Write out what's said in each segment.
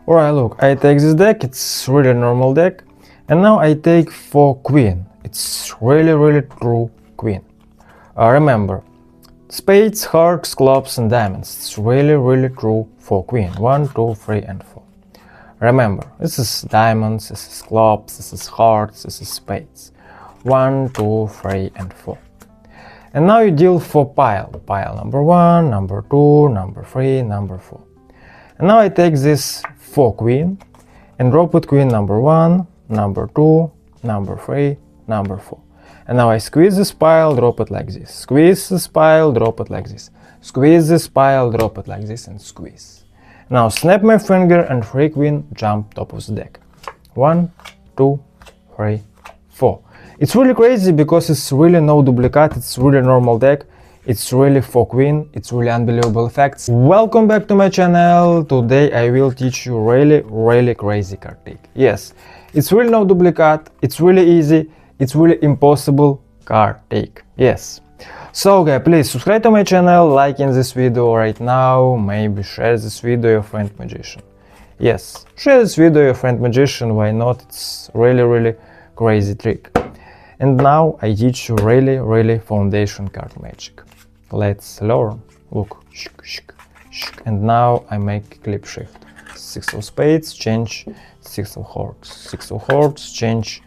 Alright, look, I take this deck, it's really normal deck. And now I take for queen. It's really true queen. Remember, spades, hearts, clubs and diamonds. It's really true for queen. 1, 2, 3 and 4. Remember, this is diamonds, this is clubs, this is hearts, this is spades. 1, 2, 3 and 4. And now you deal for pile. Pile number 1, number 2, number 3, number 4. And now I take this 4 queen and drop it queen number 1, number 2, number 3, number 4. And now I squeeze this pile, drop it like this. Squeeze this pile, drop it like this. Squeeze this pile, drop it like this and squeeze. Now snap my finger and 3 queen jump top of the deck. 1, 2, 3, 4. It's really crazy because it's really no duplicate, it's really normal deck. It's really 4 queen, it's really unbelievable effects. Welcome back to my channel. Today I will teach you really crazy card trick. Yes, it's really no duplicate, it's really easy, it's really impossible card trick. Yes. So guys, please subscribe to my channel, like in this video right now, maybe share this video with your friend magician. Yes, share this video with your friend magician, why not? It's really crazy trick. And now I teach you really foundation card magic. Let's learn. Look, and now I make clip shift. 6 of spades, change 6 of hearts. 6 of hearts, change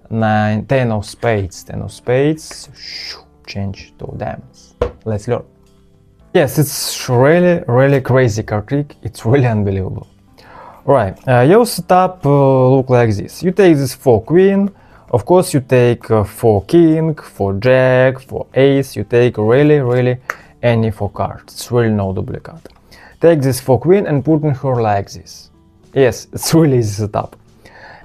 10 of spades. 10 of spades, change to diamonds. Let's learn. Yes, it's really crazy card trick. It's really unbelievable. Right, your setup look like this. You take this 4 queen. Of course, you take 4 king, 4 jack, 4 ace. You take really any 4 cards. It's really no duplicate. Take this 4 queen and put in her like this. Yes, it's really easy setup.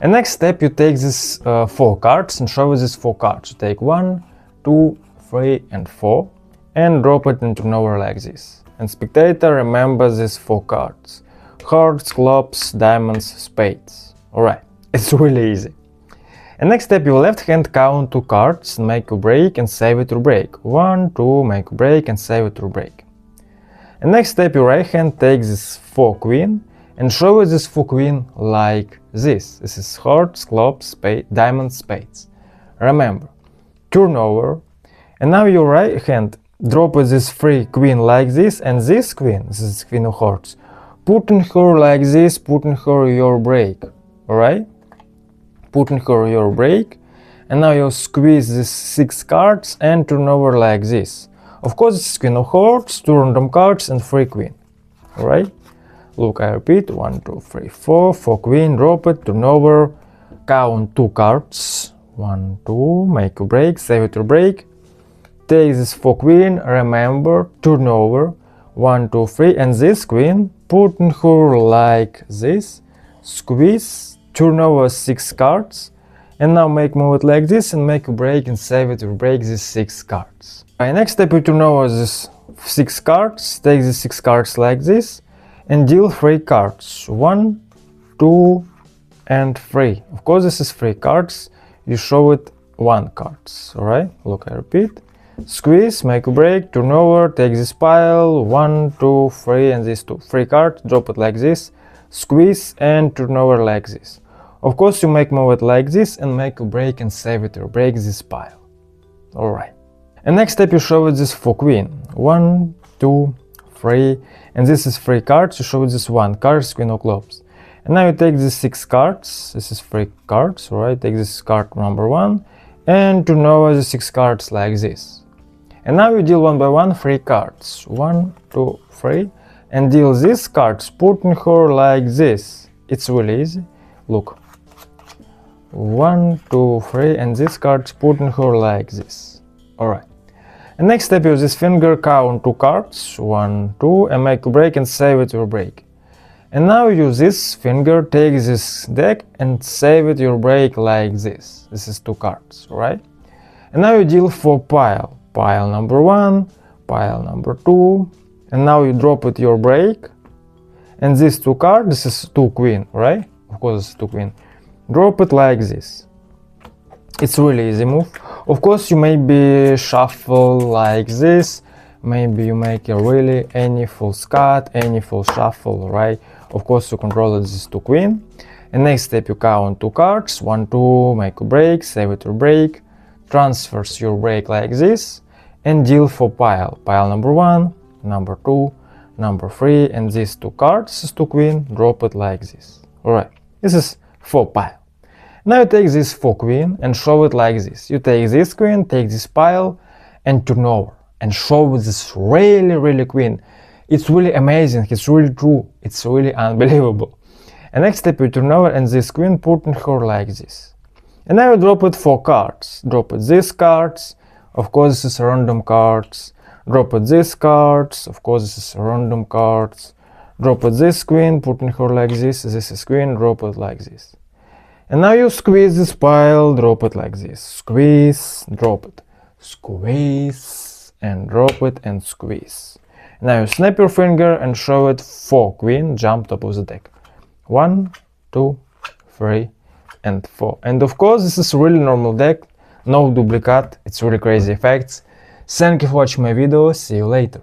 And next step, you take this 4 cards and show these 4 cards. You take 1, 2, 3 and 4 and drop it into nowhere like this. And spectator, remember these 4 cards. Hearts, clubs, diamonds, spades. Alright, it's really easy. And next step, your left hand count 2 cards, make a break and save it to break. 1, 2, make a break and save it to break. And next step, your right hand takes this 4 queen and show this 4 queen like this. This is hearts, clubs, spade, diamonds, spades. Remember, turn over. And now your right hand drop this 3 queen like this, and this queen, this is queen of hearts, put in her like this, put in her your break. Alright? Put in her your break, and now you squeeze these 6 cards and turn over like this. Of course, this is queen of hearts, 2 random cards and 3 queen. Alright? Look, I repeat, 1, 2, 3, 4, 4 queen, drop it, turn over, count 2 cards, 1, 2, make a break, save it to break. Take this 4 queen, remember, turn over, 1, 2, 3, and this queen, put in her like this, squeeze, turn over 6 cards, and now move it like this and make a break and save it to break these 6 cards. Right, next step, you turn over these 6 cards, take these 6 cards like this, and deal 3 cards. 1, 2, and 3. Of course, this is 3 cards. You show it 1 cards. Alright, look, I repeat. Squeeze, make a break, turn over, take this pile, 1, 2, 3, and these 2. 3 cards, drop it like this. Squeeze and turn over like this. Of course, you move it like this and make a break and save it or break this pile. Alright. And next step, you show it this 4 queen. 1, 2, 3, and this is 3 cards. You show it this 1 card, queen of clubs. And now you take these 6 cards. This is 3 cards. Alright, take this card number 1 and turn over the 6 cards like this. And now you deal 1 by 1 3 cards. 1, 2, 3. And deal these cards, put in her like this. It's really easy. Look. 1, 2, 3, and these cards put in her like this. Alright. And next step, use this finger, count 2 cards. 1, 2, and make a break and save it to your break. And now use this finger, take this deck and save it your break like this. This is 2 cards, right? And now you deal 4 pile. Pile number 1, pile number 2. And now you drop it your break, and these 2 cards, this is 2 queen, right? Of course, it's 2 queen. Drop it like this. It's really easy move. Of course, you maybe shuffle like this. Maybe you make a really any full scut, any full shuffle, right? Of course, you control this to queen. And next step, you count 2 cards, 1, 2, make a break, save it to break, transfers your break like this, and deal for pile. Pile number 1, number 2, number 3, and these 2 cards is to queen, drop it like this. Alright, this is 4 pile. Now you take this 4 queen and show it like this. You take this queen, take this pile, and turn over, and show this really queen. It's really amazing, it's really true, it's really unbelievable. And next step, you turn over and this queen put in her like this. And now you drop it 4 cards. Drop it these cards, of course this is random cards. Drop it these cards, of course this is random cards. Drop it this queen, put in her like this is queen, drop it like this. And now you squeeze this pile, drop it like this. Squeeze, drop it. Squeeze, and drop it and squeeze. Now you snap your finger and show it 4 queen, jump top of the deck. 1, 2, 3, and 4. And of course, this is a really normal deck, no duplicate, it's really crazy effects. Thank you for watching my video, see you later.